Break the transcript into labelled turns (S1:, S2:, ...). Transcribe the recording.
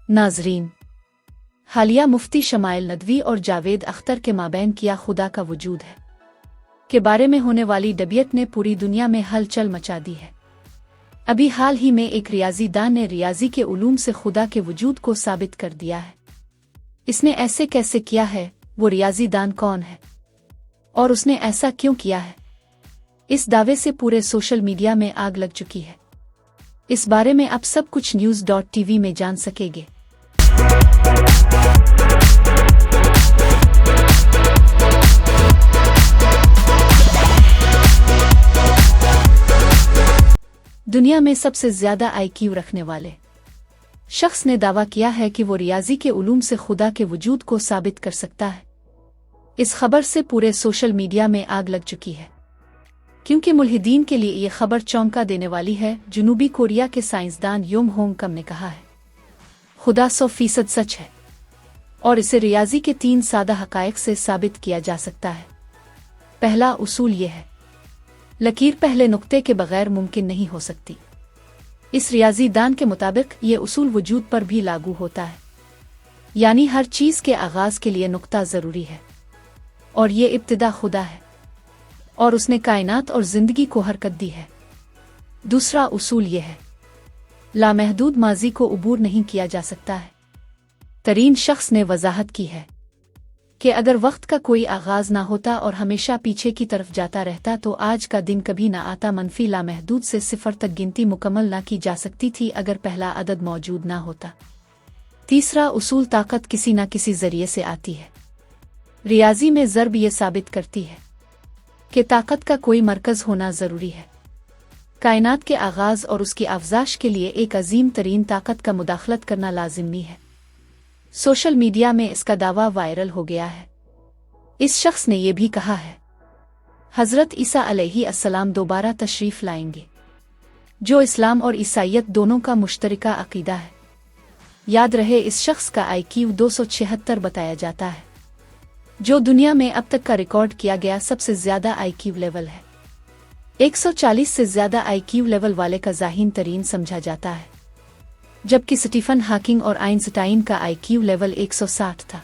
S1: नाजरीन, हालिया मुफ्ती शमाइल नदवी और जावेद अख्तर के माबैन किया खुदा का वजूद है के बारे में होने वाली डिबेट ने पूरी दुनिया में हलचल मचा दी है। अभी हाल ही में एक रियाजी दान ने रियाजी के उलूम से खुदा के वजूद को साबित कर दिया है। इसने ऐसे कैसे किया है, वो रियाजी दान कौन है और उसने ऐसा क्यों किया है? इस दावे से पूरे सोशल मीडिया में आग लग चुकी है। इस बारे में आप सब कुछ न्यूज़.tv में जान सकेंगे। दुनिया में सबसे ज्यादा IQ रखने वाले शख्स ने दावा किया है कि वो रियाजी के उलूम से खुदा के वजूद को साबित कर सकता है। इस खबर से पूरे सोशल मीडिया में आग लग चुकी है, क्योंकि मुल्हिदीन के लिए ये खबर चौंका देने वाली है। जनूबी कोरिया के साइंसदान योंग होंग कम ने कहा है, खुदा 100% सच है और इसे रियाजी के 3 सादा हकायक से साबित किया जा सकता है। पहला उसूल ये है, लकीर पहले नुक्ते के बगैर मुमकिन नहीं हो सकती। इस रियाजी दान के मुताबिक ये उसूल वजूद पर भी लागू होता है, यानी हर चीज़ के आगाज़ के लिए नुक्ता ज़रूरी है और ये इब्तिदा खुदा है और उसने कायनात और ज़िंदगी को हरकत दी है। दूसरा उसूल ये है, लामहदूद माजी को अबूर नहीं किया जा सकता है। तरीन शख्स ने वजाहत की है कि अगर वक्त का कोई आगाज़ ना होता और हमेशा पीछे की तरफ जाता रहता तो आज का दिन कभी ना आता। मनफी लामहदूद से 0 तक गिनती मुकम्मल ना की जा सकती थी अगर पहला अदद मौजूद ना होता। तीसरा उसूल, ताकत किसी ना किसी जरिए से आती है। रियाजी में ज़रब ये साबित करती है कि ताकत का कोई मरकज़ होना ज़रूरी है। कायनात के आगाज़ और उसकी अफजाश के लिए एक अजीम तरीन ताकत का मुदाखलत करना लाजिमी है। सोशल मीडिया में इसका दावा वायरल हो गया है। इस शख्स ने यह भी कहा है, हज़रत ईसा अलैहिस्सलाम दोबारा तशरीफ़ लाएंगे, जो इस्लाम और ईसाइयत दोनों का मुश्तरका अक़ीदा है। याद रहे, इस शख्स का IQ 276 बताया जाता है, जो दुनिया में अब तक का रिकॉर्ड किया गया सबसे ज़्यादा IQ लेवल है। 140 से ज़्यादा IQ लेवल वाले का ज़ाहिन तरीन समझा जाता है, जबकि स्टीफन हॉकिंग और आइंस्टाइन का IQ लेवल 160 था।